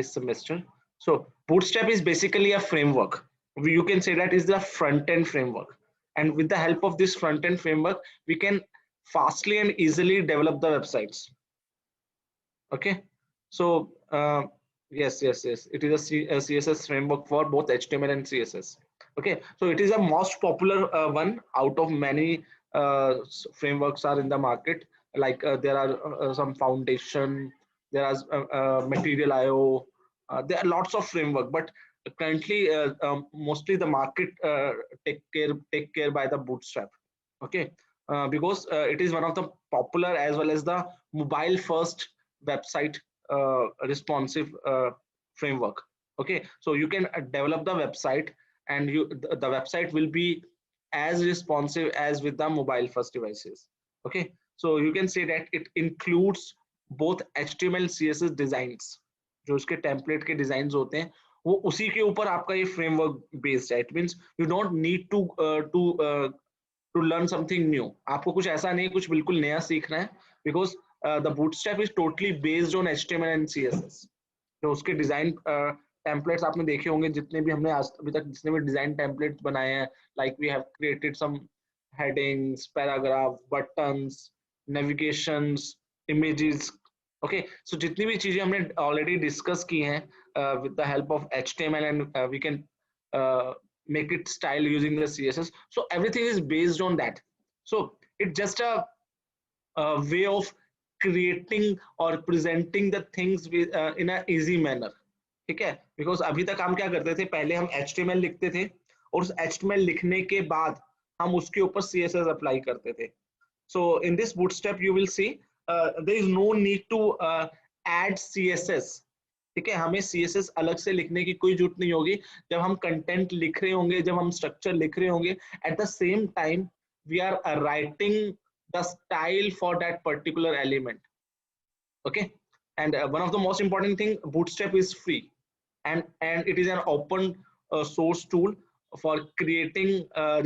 this semester. So Bootstrap is basically a framework. You can say that is the front-end framework. And with the help of this front-end framework, we can fastly and easily develop the websites. Okay. So yes, it is a CSS framework for both HTML and CSS. Okay. So it is a most popular one out of many frameworks are in the market. Like there are some Foundation, there are Material.io, there are lots of framework, but currently mostly the market take care by the Bootstrap. Okay, because it is one of the popular as well as the mobile first website responsive framework. Okay, so you can develop the website, and the website will be as responsive as with the mobile first devices. Okay, so you can say that it includes both HTML CSS designs, जो उसके template के design होते हैं वो उसी के ऊपर आपका ये फ्रेमवर्क बेस्ड है. It means you don't need to learn something new. आपको कुछ ऐसा नहीं कुछ बिल्कुल नया सीखना है, because the Bootstrap is totally based on HTML and CSS. जो उसके डिजाइन टेम्पलेट्स आपने देखे होंगे, जितने भी हमने आज अभी तक जितने भी डिजाइन टेम्पलेट्स बनाए हैं, like we have created some headings, paragraph, buttons, navigations, images. Okay, so जितनी भी चीजें हमने ऑलरेडी डिस्कस की हैं with the help of HTML, and we can make it style using the CSS. So everything is based on that. So it's just a way of creating or presenting the things with, in a easy manner. ठीक है, because अभी तक हम क्या करते थे, पहले हम HTML लिखते थे और उस HTML लिखने के बाद हम उसके ऊपर CSS अप्लाई करते थे. So in this Bootstrap you will see there is no need to add CSS. ठीक है, हमें CSS अलग से लिखने की कोई जरूरत नहीं होगी. जब हम कंटेंट लिख रहे होंगे, जब हम स्ट्रक्चर लिख रहे होंगे, at the same time we are writing the style for that particular element. Okay, and one of the most important thing, Bootstrap is free and it is an open source tool for creating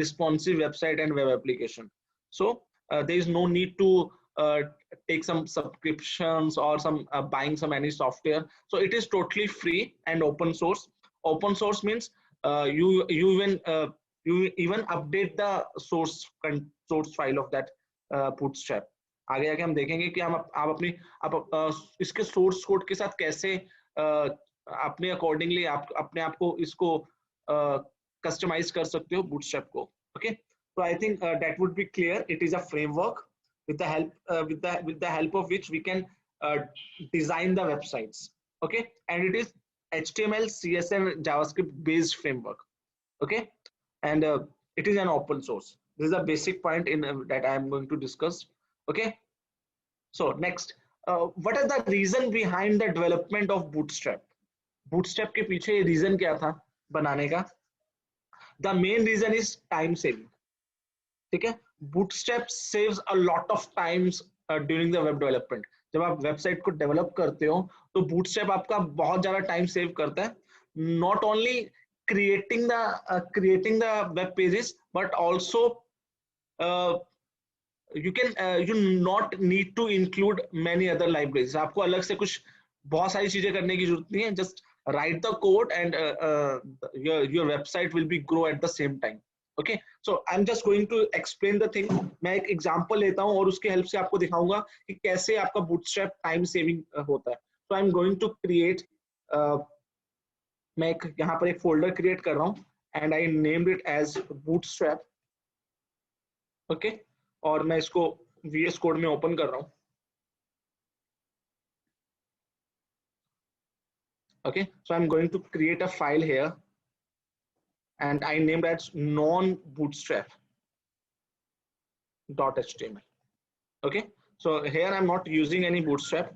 responsive website and web application. So there is no need to take some subscriptions or some buying some any software. So it is totally free and open source. Open source means you even update the source file of that Bootstrap. आगे आगे हम देखेंगे कि हम आप अपनी इसके source code के साथ कैसे अपने अकॉर्डिंगली आप अपने आप को इसको कस्टमाइज कर सकते हो Bootstrap को. Okay, so I think that would be clear. It is a framework with the help of which we can design the websites. Okay, and it is HTML, CSS and JavaScript based framework. Okay, and it is an open source. This is a basic point in that I am going to discuss. Okay, so next, what is the reason behind the development of Bootstrap? Bootstrap के पीछे reason क्या था बनाने का? The main reason is time saving. ठीक है, Bootstrap saves a lot of times during the web development. जब आप वेबसाइट को डेवलप करते हो तो Bootstrap आपका बहुत ज्यादा टाइम सेव करता है. Not only creating the web pages, but also you not need to include many other libraries. आपको अलग से कुछ बहुत सारी चीजें करने की जरूरत नहीं है. Just write the code and your website will be grow at the same time. Okay, so I'm just going to explain the thing. मैं एक example लेता हूँ और उसके help से आपको दिखाऊंगा कि कैसे आपका Bootstrap time saving होता है. So I'm going to create मैं एक यहाँ पर एक folder create कर रहा हूँ and I named it as Bootstrap. Okay, और मैं इसको VS Code में open कर रहा हूँ. Okay, so I'm going to create a file here and I named as non-bootstrap.html. Okay, so here I'm not using any Bootstrap.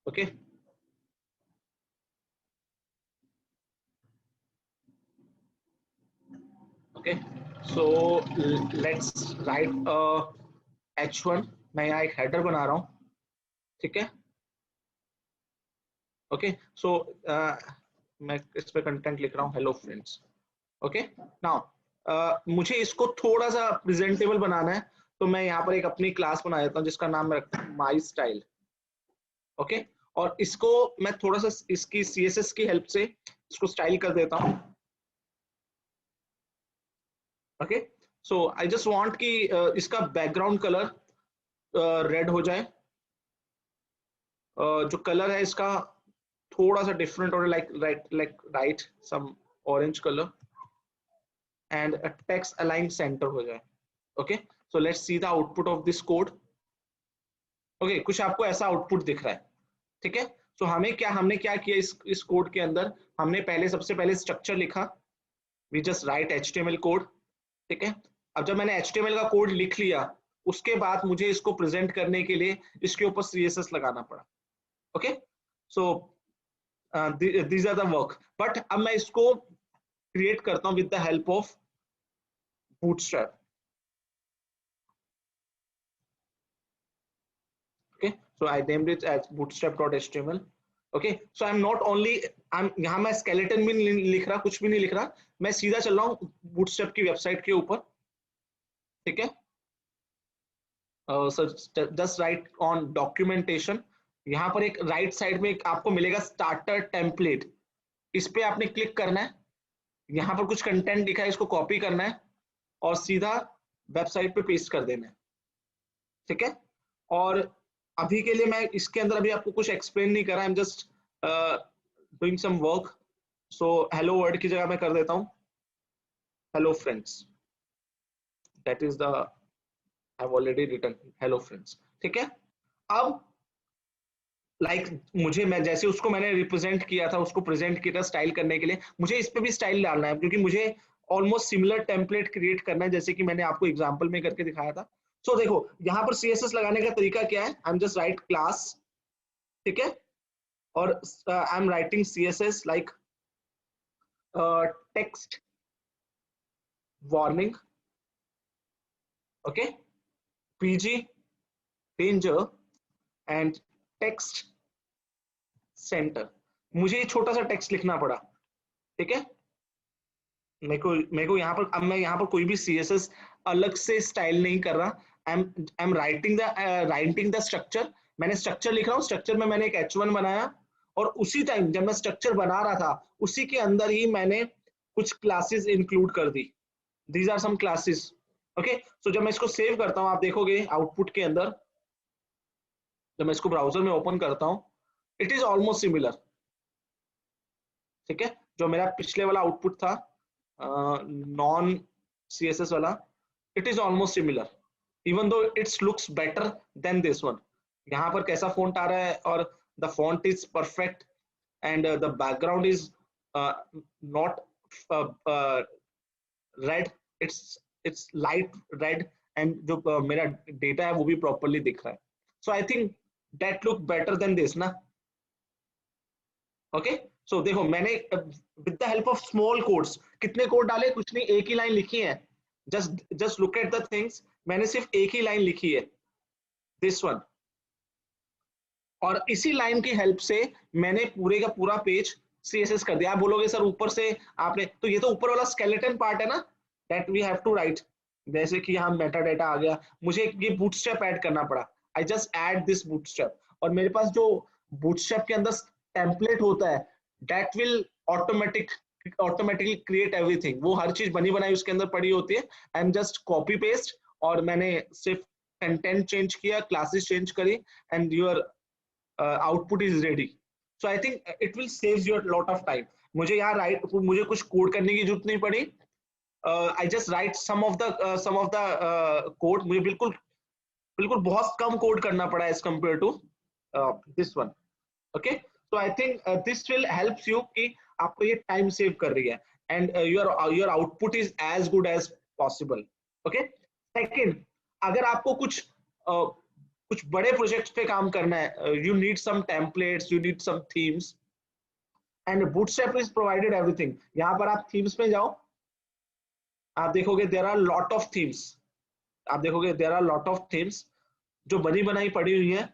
Okay, okay, so let's write a h1. मैं यहाँ एक header बना रहा हूँ. ठीक है, okay, so मैं इस पे कंटेंट लिख रहा हूँ हेलो फ्रेंड्स. ओके, नाउ मुझे इसको थोड़ा सा प्रेजेंटेबल बनाना है, तो मैं यहाँ पर एक अपनी क्लास बना देता हूँ जिसका नाम है माई स्टाइल. ओके, और इसको मैं थोड़ा सा इसकी CSS की हेल्प से इसको स्टाइल कर देता हूँ। Okay, so I just want कि इसका बैकग्राउंड कलर रेड हो जाए। जो कलर है इसका थोड़ा सा डिफरेंट और like some orange colour and text align centre हो जाए। Okay, so let's see the output of this code. Okay, कुछ आपको ऐसा आउटपुट दिख रहा है, ठीक है। सो हमने क्या किया इस कोड के अंदर, हमने सबसे पहले स्ट्रक्चर लिखा, we just write HTML code, ठीक है। अब जब मैंने HTML का कोड लिख लिया, उसके बाद मुझे इसको प्रेजेंट करने के लिए इसके ऊपर CSS लगाना पड़ा। Okay, so these are the work, but अब मैं इसको क्रिएट करता हूं with the help of Bootstrap. Okay, so I named it as bootstrap.html. Okay, so I'm not only यहाँ मैं skeleton भी नहीं लिख रहा, कुछ भी नहीं लिख रहा, मैं सीधा चल रहा हूँ bootstrap की वेबसाइट के ऊपर, ठीक है। So just write on documentation, यहाँ पर एक राइट साइड में आपको मिलेगा स्टार्टर टेम्पलेट, इस पे आपने क्लिक करना है। यहाँ पर कुछ कंटेंट लिखा है, इसको कॉपी करना है और सीधा वेबसाइट पे पेस्ट कर देना है, ठीक है। और अभी के लिए मैं इसके अंदर अभी आपको कुछ एक्सप्लेन नहीं कर रहा, I am just doing some work. So hello world की जगह मैं कर देता हूं hello friends, that is the I have already written hello friends, ठीक है। अब मैं जैसे उसको मैंने रिप्रेजेंट किया था, उसको प्रेजेंट किया था स्टाइल करने के लिए, मुझे इस पे भी स्टाइल डालना है, क्योंकि मुझे ऑलमोस्ट सिमिलर टेम्पलेट क्रिएट करना है जैसे कि मैंने आपको एग्जांपल में करके दिखाया था। सो देखो यहाँ पर CSS लगाने का तरीका क्या है, I am just right class, ठीक है, और I am writing CSS like text warning, okay, PG danger and text centre. मुझे ये छोटा सा टेक्स्ट लिखना पड़ा, ठीक है। मेरे को यहाँ पर, अब मैं यहाँ पर कोई भी CSS अलग से स्टाइल नहीं कर रहा, I am writing the structure. मैंने स्ट्रक्चर लिख रहा हूँ, स्ट्रक्चर में मैंने एक H1 बनाया और उसी टाइम जब मैं स्ट्रक्चर बना रहा था उसी के अंदर ही मैंने कुछ क्लासेस इंक्लूड कर दी, these are some classes. Okay, so जब मैं इसको सेव करता हूँ आप देखोगे आउटपुट के अंदर, जब मैं इसको ब्राउजर में ओपन करता हूँ, इट इज ऑलमोस्ट सिमिलर, ठीक है। जो मेरा पिछले वाला आउटपुट था नॉन CSS वाला, it is almost similar, even though it's looks better than this one. यहाँ पर कैसा फॉन्ट आ रहा है और the font is perfect and the background is not red, its light red and जो मेरा डेटा है वो भी प्रॉपरली दिख रहा है। So I think that look better than this ना। ओके, सो देखो मैंने with the help of small codes, कितने कोड डाले, कुछ नहीं, एक ही लाइन लिखी है, just look at the things, मैंने सिर्फ एक ही लाइन लिखी है, दिस वन, और इसी लाइन की हेल्प से मैंने पूरे का पूरा पेज CSS कर दिया। आप बोलोगे सर ऊपर से आपने, तो ये तो ऊपर वाला स्केलेटन पार्ट है ना, that we have to write, जैसे कि यहाँ मेटा डेटा आ गया, मुझे ये बूटस्ट्रैप ऐड करना पड़ा, I just add this bootstrap, और मेरे पास जो बूटस्ट्रैप के अंदर टेम्पलेट होता है that will automatically create everything, वो हर चीज बनी बनाई उसके अंदर पड़ी होती है। I am just copy paste, और मैंने सिर्फ कंटेंट चेंज किया, क्लासेस चेंज करी, and your output is ready. So I think it will save your lot of time. मुझे मुझे कुछ कोड करने की जरूरत नहीं पड़ी, I just write some of the code, मुझे बिल्कुल बिल्कुल बहुत कम कोड करना पड़ा as compare to this one. Okay, so I think this will help you कि आपको ये टाइम सेव कर रही है, and your output is as good as possible. Okay, second, अगर आपको कुछ बड़े प्रोजेक्ट्स पे काम करना है, you need some templates, you need some themes, and Bootstrap is provided everything. यहाँ पर आप थीम्स में जाओ, आप देखोगे there are lot of themes, आप देखोगे there are lot of themes जो बनी बनाई पड़ी हुई है,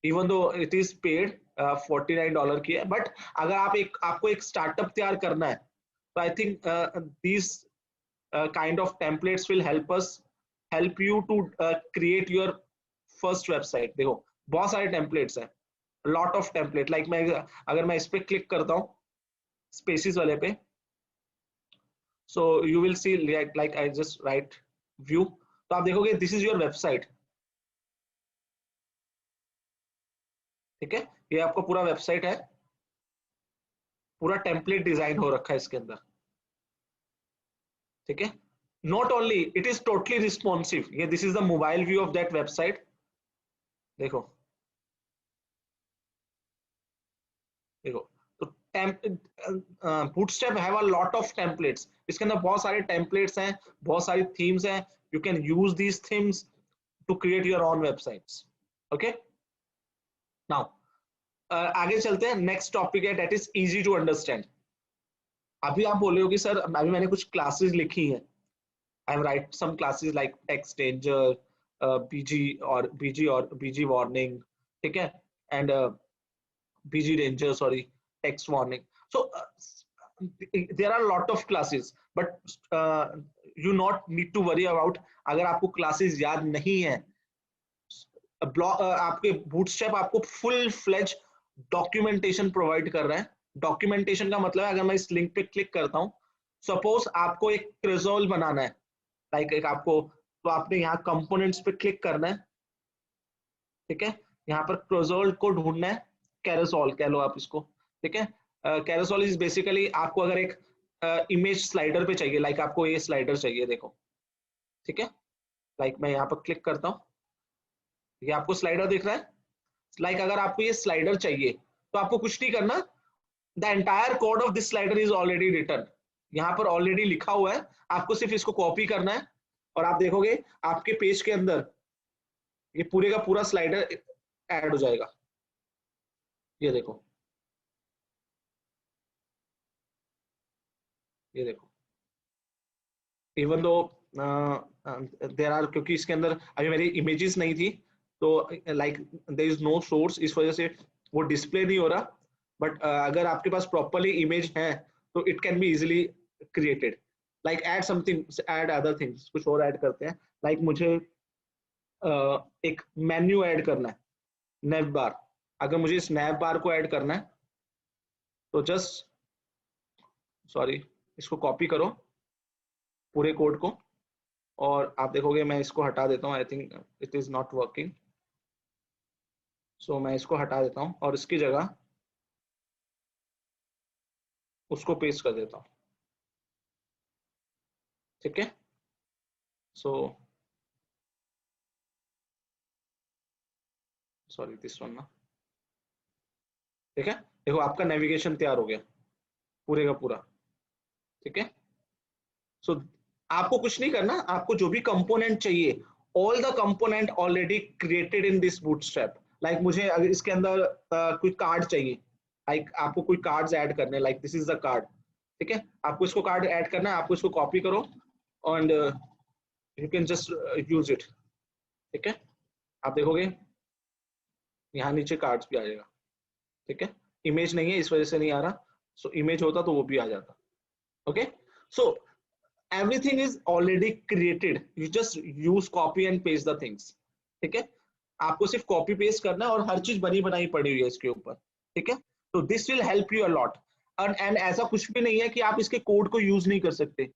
even though it is paid $49 की है, बट अगर आपको एक स्टार्टअप तैयार करना है, तो I think these kind of templates will help you to create your first website. देखो बहुत सारे टेम्पलेट्स हैं, लॉट ऑफ टेम्पलेट, लाइक मैं अगर मैं इस पे क्लिक करता हूँ स्पेसिस वाले पे, so you will see like I just right view, तो आप देखोगे दिस इज योर वेबसाइट। ठीक है, ये आपका पूरा वेबसाइट है, पूरा टेम्पलेट डिजाइन हो रखा है इसके अंदर। ठीक है, not only it is totally responsive, ये this is the mobile view of that website. देखो देखो, तो bootstrap have a lot of templates, इसके अंदर बहुत सारे टेम्पलेट्स हैं, बहुत सारी थीम्स हैं, you can use these themes to create your own websites. Okay, now आगे चलते हैं, नेक्स्ट टॉपिक है that is easy to understand. अभी आप बोले हो कि सर अभी मैंने कुछ क्लासेस लिखी हैं, I write some classes like text danger, BG warning, ठीक है, and BG danger, sorry, text warning. So there are a lot of classes, but you not need to worry about अगर आपको classes याद नहीं है। आपके बूटस्ट्रैप आपको full fledge documentation provide कर रहा है। डॉक्यूमेंटेशन का मतलब है, अगर मैं इस लिंक पे क्लिक करता हूँ, सपोज आपको एक क्रेजोल बनाना है, लाइक एक आपको, तो आपने यहाँ कंपोनेंट्स पे क्लिक करना है। ठीक है, यहाँ पर क्रेजोल को ढूंढना है, कैरोसोल कह लो आप इसको। ठीक है, कैरोसोल इज बेसिकली आपको अगर एक इमेज स्लाइडर पे चाहिए, लाइक आपको ये स्लाइडर चाहिए, देखो। ठीक है, लाइक मैं यहाँ पर क्लिक करता हूँ, ये आपको स्लाइडर दिख रहा है। लाइक अगर आपको ये स्लाइडर चाहिए तो आपको कुछ नहीं करना, the entire code of this slider is already written, यहाँ पर ऑलरेडी लिखा हुआ है, आपको सिर्फ इसको कॉपी करना है, और आप देखोगे आपके पेज के अंदर ये पूरे का पूरा स्लाइडर ऐड हो जाएगा। ये देखो, ये देखो, इवन दो देर आर, क्योंकि इसके अंदर अभी मेरी इमेजेस नहीं थी, तो like there is no source, इस वजह से वो डिस्प्ले नहीं हो रहा, बट अगर आपके पास प्रॉपरली इमेज है तो it can be easily created. Like add something, add other things, कुछ और ऐड करते हैं, लाइक मुझे एक मेन्यू ऐड करना है, नैव बार। अगर मुझे इस नैव बार को ऐड करना है तो जस्ट, सॉरी, इसको कॉपी करो पूरे कोड को, और आप देखोगे मैं इसको हटा देता हूँ, I think it is not working, so मैं इसको हटा देता हूँ और इसकी जगह उसको पेस्ट कर देता हूँ। ठीक है, सो सॉरी दिस वन ना। ठीक है, देखो आपका नेविगेशन तैयार हो गया पूरे का पूरा। ठीक है, सो आपको कुछ नहीं करना, आपको जो भी कंपोनेंट चाहिए, all the component already created in this bootstrap. Like मुझे अगर इसके अंदर कोई कार्ड चाहिए, लाइक आपको कोई कार्ड्स ऐड करने, like this is the card. ठीक है, आपको इसको कार्ड ऐड करना है, आपको इसको कॉपी करो and you can just use it. ठीक है, आप देखोगे यहाँ नीचे कार्ड्स भी आ जाएगा। ठीक है, इमेज नहीं है इस वजह से नहीं आ रहा, सो इमेज होता तो वो भी आ जाता। Okay, so everything is already created, you just use copy and paste the things। ठीक है, आपको सिर्फ कॉपी पेस्ट करना है और हर चीज बनी बनाई पड़ी हुई है इसके ऊपर। ठीक है, तो this will help you a lot, and ऐसा कुछ भी नहीं है कि आप इसके कोड को यूज नहीं कर सकते।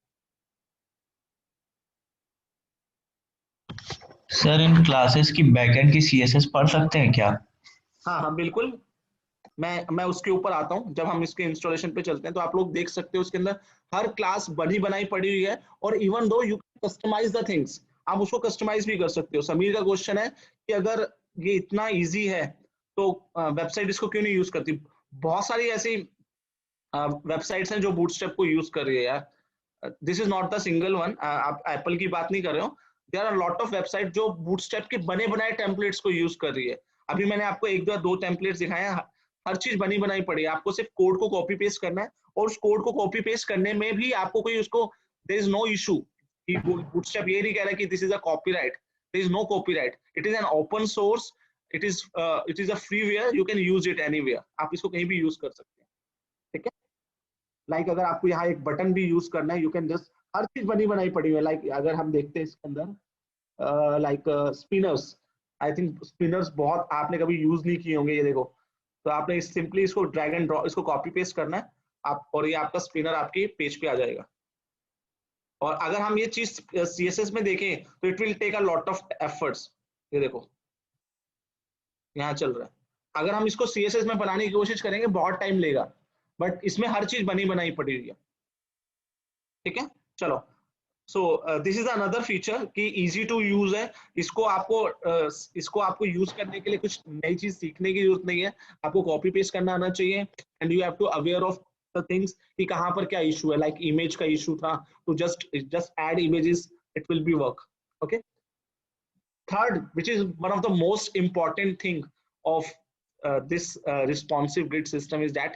सर इन क्लासेस की बैकएंड की सीएसएस पढ़ सकते हैं क्या? हाँ हाँ बिल्कुल, मैं उसके ऊपर आता हूँ, जब हम इसके इंस्टॉलेशन पे चलते हैं तो आप लोग देख सकते हो उसके अंदर हर क्लास बनी बनाई पड़ी हुई है, और even though you customise the things, आप उसको कस्टमाइज भी कर सकते हो। समीर का क्वेश्चन है कि अगर ये इतना इजी है तो वेबसाइट इसको क्यों नहीं यूज करती। बहुत सारी ऐसी वेबसाइट्स हैं जो बूटस्ट्रैप को यूज कर रही है यार, this is not the single one, आप एप्पल की बात नहीं कर रहे हो, there are lot of website जो बूटस्ट्रैप के बने बनाए टेम्पलेट्स को यूज कर रही है। अभी मैंने आपको एक दो टेम्पलेट्स दिखाए हैं, हर चीज बनी बनाई पड़ी है, आपको सिर्फ कोड को कॉपी पेस्ट करना है, और उस कोड को कॉपी पेस्ट करने में भी आपको कोई उसको, there is no issue, Bootstrap ये नहीं कह रहा कि this is a copyright, there is no copyright, it is an open source, it is a freeware, you can use it anywhere, आप इसको कहीं भी यूज कर सकते हैं। ठीक है, लाइक अगर आपको यहाँ एक बटन भी यूज करना है, यू कैन जस्ट, हर चीज बनी बनाई पड़ी है। लाइक अगर हम देखते हैं इसके अंदर like spinners, I think spinners बहुत आपने कभी यूज नहीं किए होंगे, ये देखो तो आपने सिंपली इसको ड्रैग एंड ड्रॉप, इसको कॉपी पेस्ट करना है आप, और ये आपका स्पिनर आपके पेज पे आ जाएगा। और अगर हम ये चीज सीएसएस में देखें तो it will take a lot of efforts. ये देखो यहाँ चल रहा है। अगर हम इसको सीएसएस में बनाने की कोशिश करेंगे बहुत टाइम लेगा, बट इसमें हर चीज बनी बनाई पड़ी हुई है। ठीक है, चलो। So this is another feature कि इजी टू यूज है। इसको आपको यूज करने के लिए कुछ नई चीज सीखने की जरूरत नहीं है, आपको कॉपी पेस्ट करना आना चाहिए। And you have to aware of the things कि कहाँ पर क्या इशू है, लाइक इमेज का इशू था तो just add images, it will B work. Okay, third, which is one of the most important thing of this responsive grid system is that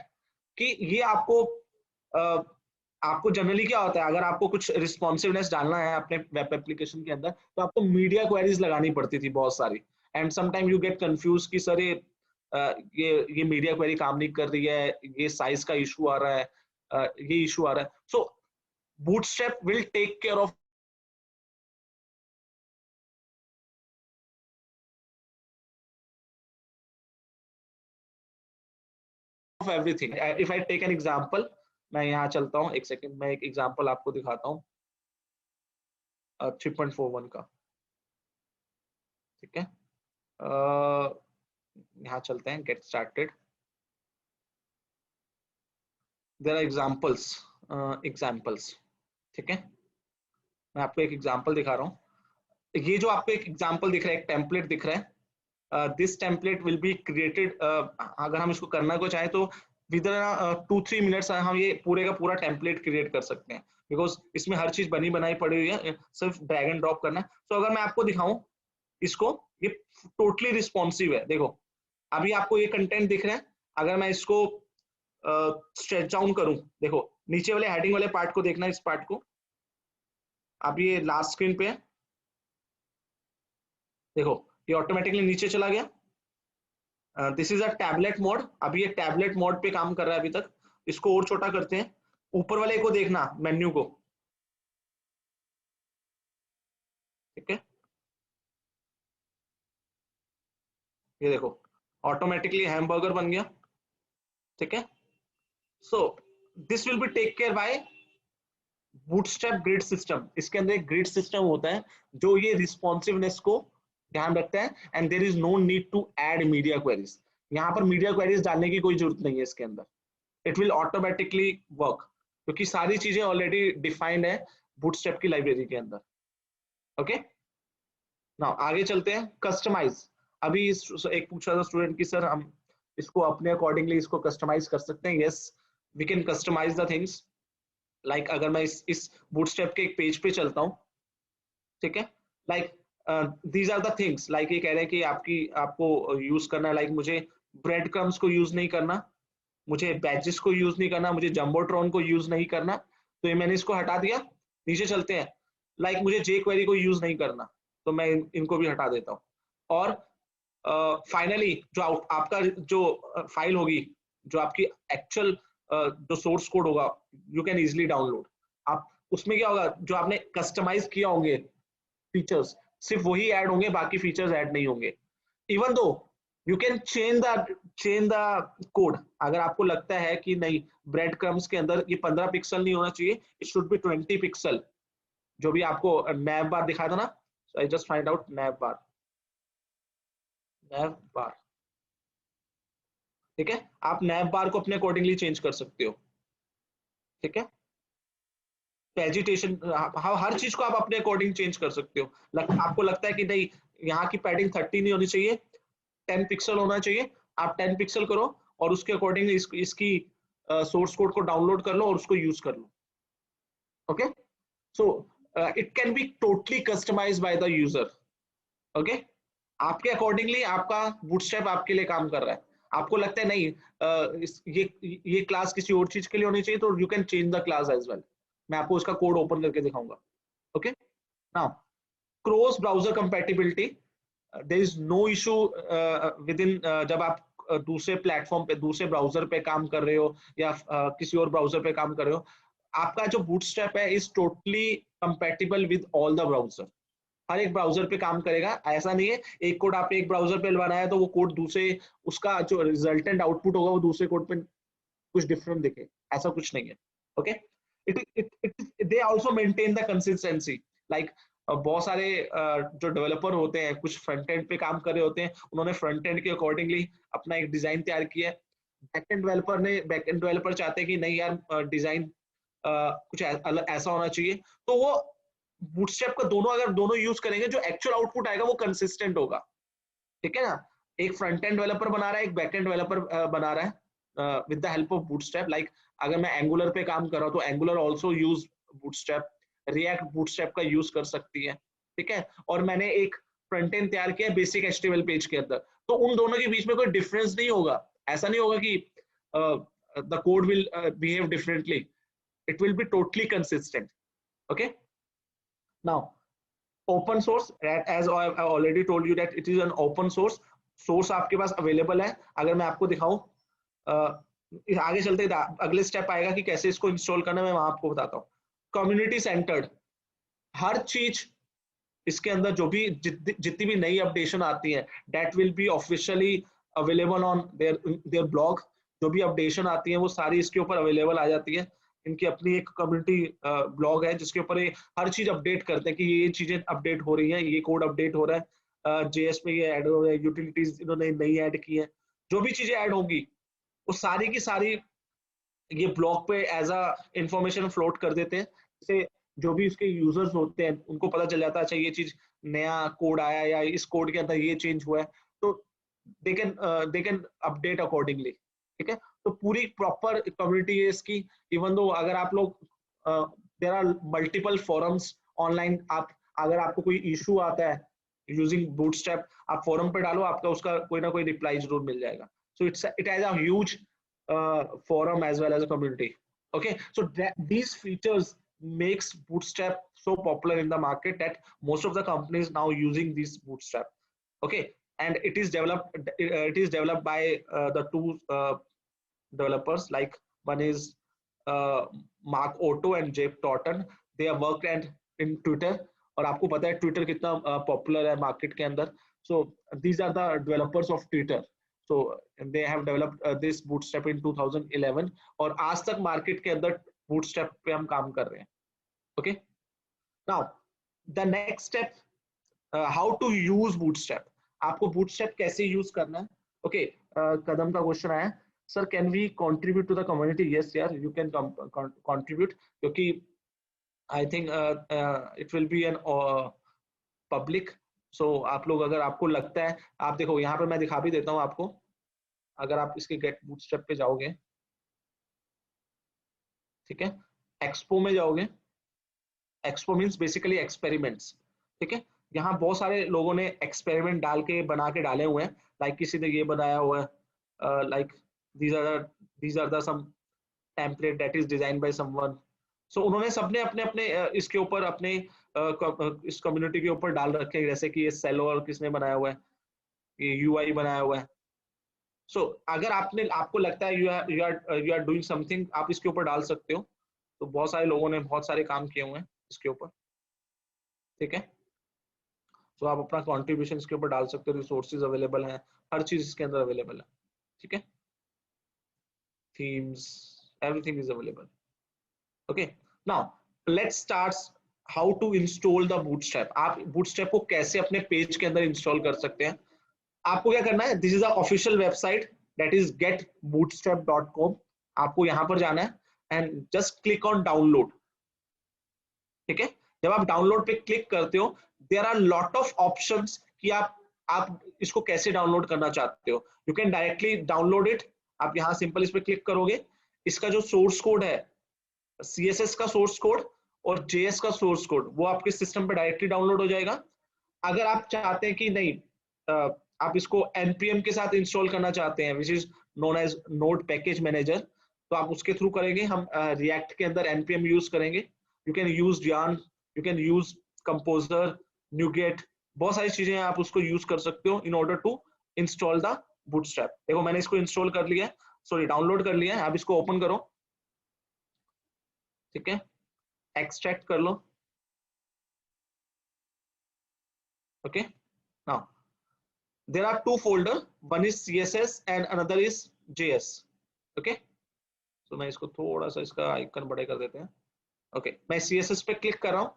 कि ये आपको जनरली क्या होता है, अगर आपको कुछ रिस्पॉन्सिवनेस डालना है अपने वेब एप्लीकेशन के अंदर तो आपको मीडिया क्वेरीज लगानी पड़ती थी बहुत सारी। And sometime you get confuse कि सर ये मीडिया क्वेरी काम नहीं कर रही है, ये साइज का इशू आ रहा है, ये इशू आ रहा है। So bootstrap will take care of everything. If I take an example, मैं यहाँ चलता हूँ, एक सेकंड, मैं एक एग्जांपल आपको दिखाता हूँ 3.41 का। ठीक है, यहाँ चलते हैं, get started. There are examples. ठीक है, मैं आपको एक एग्जांपल दिखा रहा हूँ। ये जो आपको एक एग्जांपल दिख रहा है, एक टेम्पलेट दिख रहा है, this template will be created. अगर हम इसको करना को चाहें तो विद 2-3 मिनट्स हम ये पूरे का पूरा टेम्पलेट क्रिएट कर सकते हैं, बिकॉज इसमें हर चीज बनी बनाई पड़ी हुई है, सिर्फ ड्रैग एंड ड्रॉप करना है। तो अगर मैं आपको दिखाऊं इसको, ये टोटली रिस्पॉन्सिव है। देखो अभी आपको ये कंटेंट दिख रहा है, अगर मैं इसको स्ट्रेच डाउन करूं, देखो नीचे वाले हेडिंग वाले पार्ट को देखना, इस पार्ट को। अभी ये लास्ट स्क्रीन पे है, देखो ये ऑटोमेटिकली नीचे चला गया। This is a tablet mode, अभी ये टैबलेट मोड पे काम कर रहा है अभी तक। इसको और छोटा करते हैं, ऊपर वाले को देखना, मेन्यू को। ठीक है, ये देखो ऑटोमेटिकली हैमबर्गर बन गया। ठीक है, so this will be take care by Bootstrap grid system. इसके अंदर एक ग्रिड सिस्टम होता है जो ये रिस्पॉन्सिवनेस को ध्यान रखता है। And there is no need to add media queries. यहाँ पर मीडिया क्वेरीज डालने की कोई जरूरत नहीं है इसके अंदर, इट विल ऑटोमेटिकली वर्क, क्योंकि सारी चीजें ऑलरेडी डिफाइंड है बूटस्ट्रैप की लाइब्रेरी के अंदर। ओके, नाउ आगे चलते हैं, कस्टमाइज। अभी एक पूछा था स्टूडेंट की सर हम इसको अपने अकॉर्डिंगली इसको कस्टमाइज कर सकते हैं। Yes, we can customise the things. Like अगर मैं इस बूटस्ट्रैप के एक पेज पे चलता हूँ, ठीक है, like these are the things, like ये कह रहे हैं कि आपको यूज करना है, लाइक मुझे ब्रेड क्रम्स को यूज नहीं करना, मुझे बैजेस को यूज नहीं करना, मुझे जंबोट्रॉन को यूज नहीं करना, तो ये मैंने इसको हटा दिया। नीचे चलते हैं, लाइक मुझे जे क्वेरी को यूज नहीं करना, तो मैं इनको भी हटा देता हूँ। और फाइनली जो आपका जो फाइल होगी, जो आपकी एक्चुअल जो सोर्स कोड होगा, यू कैन इजिली डाउनलोड। आप उसमें क्या होगा, जो आपने कस्टमाइज किया होंगे फीचर्स, सिर्फ वही ऐड होंगे, बाकी फीचर्स ऐड नहीं होंगे। Even though you can change the code. अगर आपको लगता है कि नहीं ब्रेड क्रम्स के अंदर ये 15 पिक्सल नहीं होना चाहिए, इट शुड बी 20 पिक्सल, जो भी आपको नैव बार दिखाया था ना, आई जस्ट फाइंड आउट नैव बार। ठीक है, आप नैव बार को अपने अकॉर्डिंगली चेंज कर सकते हो। ठीक है, एजिटेशन, हर चीज को आप अपने अकॉर्डिंग चेंज कर सकते हो। आपको लगता है कि नहीं यहाँ की पैडिंग 30 नहीं होनी चाहिए, 10 पिक्सल होना चाहिए, आप 10 पिक्सल करो और उसके अकॉर्डिंग इसकी सोर्स कोड को डाउनलोड कर लो और उसको यूज कर लो। Okay, so it can be totally customize by the user. Okay, आपके अकॉर्डिंगली आपका बूटस्ट्रैप आपके लिए काम कर रहा है। आपको लगता है नहीं ये क्लास किसी और चीज के लिए होनी चाहिए, तो you can change the class as well. मैं आपको उसका कोड ओपन करके दिखाऊंगा। Okay, now cross browser compatibility, there is no issue within, जब आप दूसरे प्लेटफॉर्म पे, दूसरे ब्राउजर पे काम कर रहे हो या किसी और ब्राउजर पे काम कर रहे हो, आपका जो बूटस्ट्रैप है is totally compatible with all the browser. हर एक ब्राउजर पे काम करेगा। ऐसा नहीं है एक कोड आपने एक ब्राउजर पे बनाया तो वो कोड दूसरे, उसका जो रिजल्टेंट आउटपुट होगा वो दूसरे कोड पे कुछ डिफरेंट दिखे, ऐसा कुछ नहीं है। Okay, it they also maintain the consistency. Like बहुत सारे जो डेवलपर होते हैं कुछ फ्रंट एंड पे काम कर रहे होते हैं, उन्होंने फ्रंट एंड के अकॉर्डिंगली अपना एक डिजाइन तैयार किया है। बैक एंड डेवलपर चाहते हैं कि नहीं यार डिजाइन कुछ ऐसा होना चाहिए, तो वो बूटस्ट्रैप का दोनों अगर दोनों यूज करेंगे जो एक्चुअल आउटपुट आएगा वो कंसिस्टेंट होगा। ठीक है ना, एक फ्रंट एंड डेवलपर बना रहा है, एक बैक एंड डेवलपर बना रहा है with the help of bootstrap. Like अगर मैं एंगुलर पे काम कर रहा हूँ तो angular also use bootstrap, react bootstrap का यूज कर सकती है। ठीक है, और मैंने एक फ्रंट एंड तैयार किया बेसिक एचटीएमएल पेज के अंदर, तो उन दोनों के बीच में कोई डिफरेंस नहीं होगा। ऐसा नहीं होगा कि the code will behave differently, it will be totally consistent. Okay, now open source, as I already told you that it is an open source, source आपके पास available है। अगर मैं आपको दिखाऊं आगे चलते अगले स्टेप आएगा कि कैसे इसको इंस्टॉल करना, मैं वहां आपको बताता हूँ। कम्युनिटी सेंटर्ड, हर चीज इसके अंदर जो भी जितनी भी नई अपडेशन आती है that will be officially available on their blog. जो भी अपडेशन आती है वो सारी इसके ऊपर अवेलेबल आ जाती है। इनकी अपनी एक कम्युनिटी ब्लॉग है जिसके ऊपर हर चीज अपडेट करते हैं कि ये चीजें अपडेट हो रही हैं, ये कोड अपडेट हो रहा है, जेएस में ये ऐड हो रहा है, यूटिलिटीज इन्होंने नई ऐड की है, जो भी चीजें ऐड होंगी वो सारी की सारी ये ब्लॉग पे एज अ इंफॉर्मेशन फ्लोट कर देते हैं। जैसे जो भी उसके यूजर्स होते हैं उनको पता चल जाता है अच्छा ये चीज नया कोड आया या इस कोड के अंदर ये चेंज हुआ है, तो दे कैन अपडेट अकॉर्डिंगली। ठीक है, तो पूरी प्रॉपर कम्युनिटी है इसकी। इवन दो अगर आप लोग there are multiple forums online, आप अगर आपको कोई इशू आता है यूजिंग बूटस्ट्रैप, आप फोरम पे डालो, आपका उसका कोई ना कोई रिप्लाई जरूर मिल जाएगा। So it has a huge forum as well as a community. Okay, so these features makes bootstrap so popular in the market that most of the companies now using this bootstrap. Okay, and it is developed by the two developers, like one is Mark Otto and Jake Totten. They have worked and in Twitter, और आपको पता है Twitter कितना popular है market के अंदर। so these are the developers of Twitter. So they have developed this bootstrap in 2011 और आज तक मार्केट के अंदर bootstrap पे हम काम कर रहे हैं। Okay, now the next step, how to use bootstrap, आपको bootstrap कैसे यूज करना है। Okay, कदम का क्वेश्चन आया, sir can we contribute to the community. Yes यार, यू कैन कंट्रीब्यूट, क्योंकि I think it will be an public. So आप लोग अगर आपको लगता है, आप देखो यहाँ पर मैं दिखा भी देता हूँ आपको, अगर आप इसके गेट बूटस्ट्रैप पे जाओगे, ठीक है, एक्सपो में जाओगे, एक्सपो मींस बेसिकली एक्सपेरिमेंट्स। ठीक है, यहाँ बहुत सारे लोगों ने एक्सपेरिमेंट डाल के बना के डाले हुए हैं। लाइक किसी ने ये बनाया हुआ है, like these are the some template that is designed by someone. So उन्होंने सबने अपने अपने इसके ऊपर अपने इस कम्युनिटी के ऊपर डाल रखे हैं, जैसे कि ये सेलोर किसने बनाया हुआ है, ये यूआई बनाया हुआ है। सो अगर आपको लगता है यू आर डूइंग समथिंग, आप इसके ऊपर डाल सकते हो। तो बहुत सारे लोगों ने बहुत सारे काम किए हुए हैं इसके ऊपर। ठीक है, तो आप अपना कॉन्ट्रीब्यूशन इसके ऊपर डाल सकते हो, रिसोर्सेज अवेलेबल हैं, हर चीज इसके अंदर अवेलेबल है। ठीक है, themes, everything is available. Okay, now let's start how to install the bootstrap। आप bootstrap को कैसे अपने पेज के अंदर इंस्टॉल कर सकते हैं। आपको क्या करना है, this is the official website that is getbootstrap.com। आपको यहां पर जाना है and just click on download. ठीक है, जब आप डाउनलोड पे क्लिक करते हो, there are lot of options कि आप इसको कैसे डाउनलोड करना चाहते हो। You can directly download it. आप यहाँ सिंपल इस पे क्लिक करोगे, इसका जो सोर्स कोड है, CSS का सोर्स कोड और JS का सोर्स कोड, वो आपके सिस्टम पे डायरेक्टली डाउनलोड हो जाएगा। अगर आप चाहते हैं कि नहीं आप इसको npm के साथ इंस्टॉल करना चाहते हैं, which is known as node package manager, तो आप उसके थ्रू करेंगे। हम रिएक्ट के अंदर npm यूज करेंगे। You can use yarn, you can use composer, NuGet, बहुत सारी चीजें आप उसको यूज कर सकते हो in order to install the Bootstrap. देखो मैंने इसको इंस्टॉल कर लिया है, सॉरी डाउनलोड कर लिया है। आप इसको ओपन करो, ठीक है, एक्सट्रैक्ट कर लो, Okay, now there are two folder, one is css and another is js. Okay, so मैं इसको थोड़ा सा इसका आइकन बड़े कर देते हैं. Okay, मैं css पे क्लिक कर रहा हूं.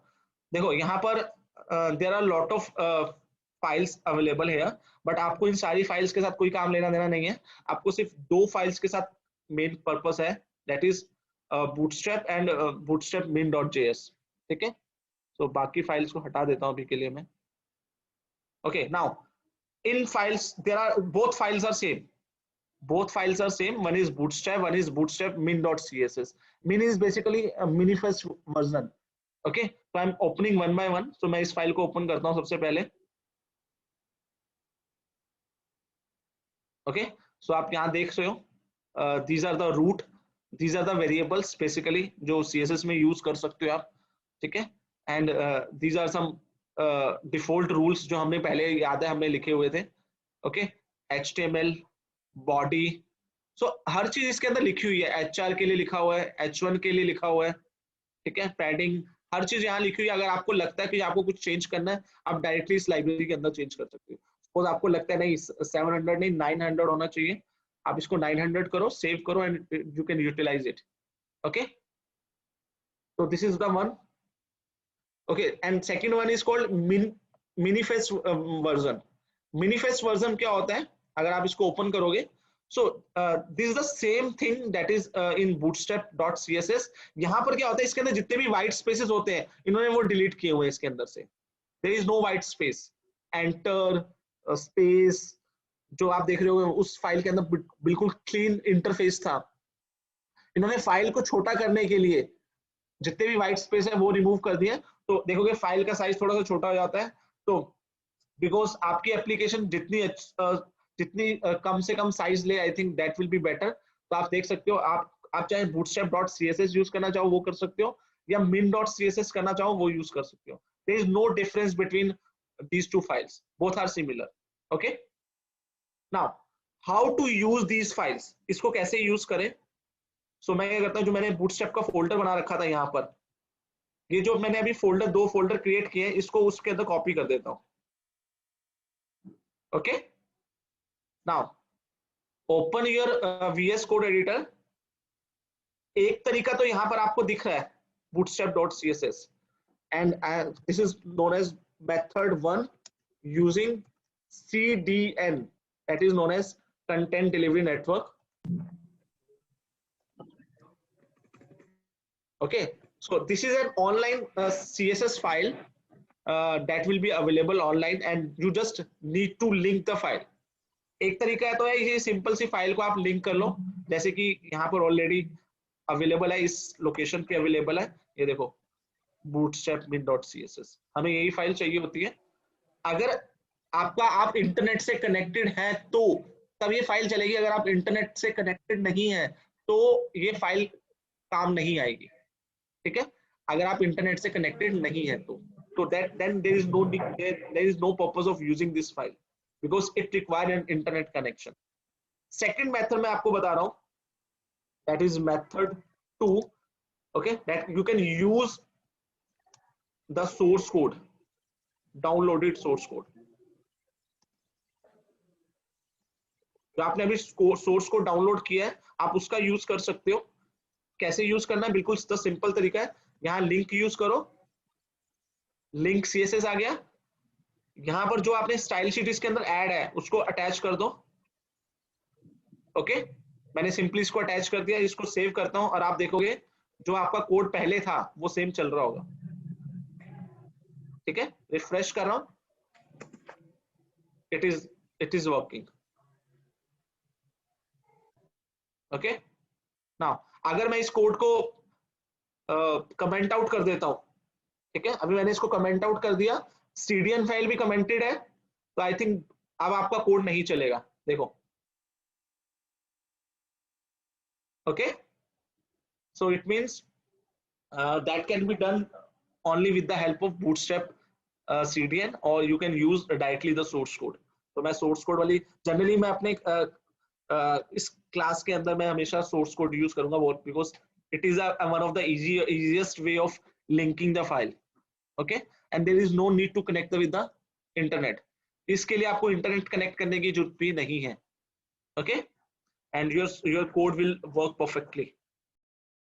देखो यहाँ पर there are lot of files available है, बट आपको इन सारी फाइल्स के साथ कोई काम लेना देना नहीं है. आपको सिर्फ दो फाइल्स के साथ मेन पर्पस है, that is bootstrap and bootstrap min.js. ठीक है, तो बाकी फाइल्स को हटा देता हूं अभी के लिए मैं. Okay, now in files there are both files are same, both files are same. One is bootstrap, one is bootstrap min.css. Min is basically a minifest version. Okay, so I'm opening one by one. So मैं इस file को open करता हूं सबसे पहले. Okay, so आप यहाँ देख रहे हो, these are the root, these are the variables basically जो css में यूज कर सकते हो आप. ठीक है, and these are some default rules जो हमने पहले याद है हमने लिखे हुए थे. ओके, HTML बॉडी, सो हर चीज इसके अंदर लिखी हुई है. HR के लिए लिखा हुआ है, H1 के लिए लिखा हुआ है. ठीक है, पैडिंग, हर चीज यहाँ लिखी हुई है. अगर आपको लगता है कि आपको कुछ चेंज करना है, आप डायरेक्टली इस लाइब्रेरी के अंदर चेंज कर सकते हो. सपोज आपको लगता है नहीं 700 नहीं 900 होना चाहिए, आप इसको 900 करो, सेव करो and you can utilize it. Okay, so this is the one. Okay, and second one is called minifest version. Minifest version क्या होता है, अगर आप इसको ओपन करोगे, so this is the same thing that is in bootstrap.css. यहाँ पर क्या होता है, इसके अंदर जितने भी white spaces होते हैं इन्होंने वो डिलीट किए हुए हैं इसके अंदर से. there is no white space. enter space जो आप देख रहे हो उस फाइल के अंदर बिल्कुल क्लीन इंटरफेस था. इन्होंने फाइल को छोटा करने के लिए जितने भी व्हाइट स्पेस है वो रिमूव कर दिए. तो देखोगे फाइल का साइज थोड़ा सा छोटा हो जाता है. तो बिकॉज आपकी एप्लीकेशन जितनी कम से कम साइज ले, आई think that will be better. तो आप देख सकते हो, आप चाहे bootstrap.css यूज करना चाहो वो कर सकते हो, या min.css करना चाहो वो यूज कर सकते हो. There is no difference between these two files, both are similar. Okay, now how to use these files, इसको कैसे यूज करें. सो मैं क्या करता हूँ, जो मैंने बूटस्ट्रैप का फोल्डर बना रखा था यहाँ पर, ये जो मैंने अभी दो फोल्डर क्रिएट किए हैं, इसको उसके अंदर कॉपी कर देता हूँ. Okay, now open your VS code editor. एक तरीका तो यहाँ पर आपको दिख रहा है bootstrap.css, and this is known as method 1 using CDN, that is known as content delivery network. Okay, so this is an online CSS file that will be available online and you just need to link the file. एक तरीका है तो है ये simple सी file को आप link कर लो, जैसे कि यहाँ पर ऑलरेडी अवेलेबल है, इस लोकेशन पे अवेलेबल है. ये देखो bootstrap min.css, हमें यही फाइल चाहिए होती है. अगर आप इंटरनेट से कनेक्टेड हैं तो तब ये फाइल चलेगी. अगर आप इंटरनेट से कनेक्टेड नहीं है तो ये फाइल काम नहीं आएगी. ठीक है, अगर आप इंटरनेट से कनेक्टेड नहीं है तो then there is no purpose of using this file because it require an internet connection. Second method मैं आपको बता रहा हूं, that is method 2. okay, that you can use the source code, downloaded source code. जो आपने अभी source code download किया है आप उसका यूज कर सकते हो. कैसे यूज करना है, बिल्कुल सिंपल तरीका है. यहाँ लिंक यूज करो, लिंक CSS आ गया. यहाँ पर जो आपने स्टाइल शीट इसके अंदर ऐड है उसको अटैच कर दो. ओके, मैंने सिंपली इसको अटैच कर दिया. इसको सेव करता हूं और आप देखोगे जो आपका कोड पहले था वो सेम चल रहा होगा. ठीक है, रिफ्रेश कर रहा हूं, it is working. Okay, now अगर मैं इस कोड को कमेंट आउट कर देता हूं, ठीक है, अभी मैंने इसको कमेंट आउट कर दिया, CDN फाइल भी कमेंटेड है, तो आई थिंक अब आपका कोड नहीं चलेगा. देखो, okay, so it means that can be done only with the help of bootstrap CDN or you can use directly the source code. तो मैं source code वाली जनरली मैं अपने इस क्लास के अंदर मैं हमेशा source code यूज करूंगा because it is one of the easiest way of linking the file. Okay, and there is no need to connect with the internet. इसके लिए आपको इंटरनेट कनेक्ट करने की जरूरत भी नहीं है। Okay, and your code will work perfectly.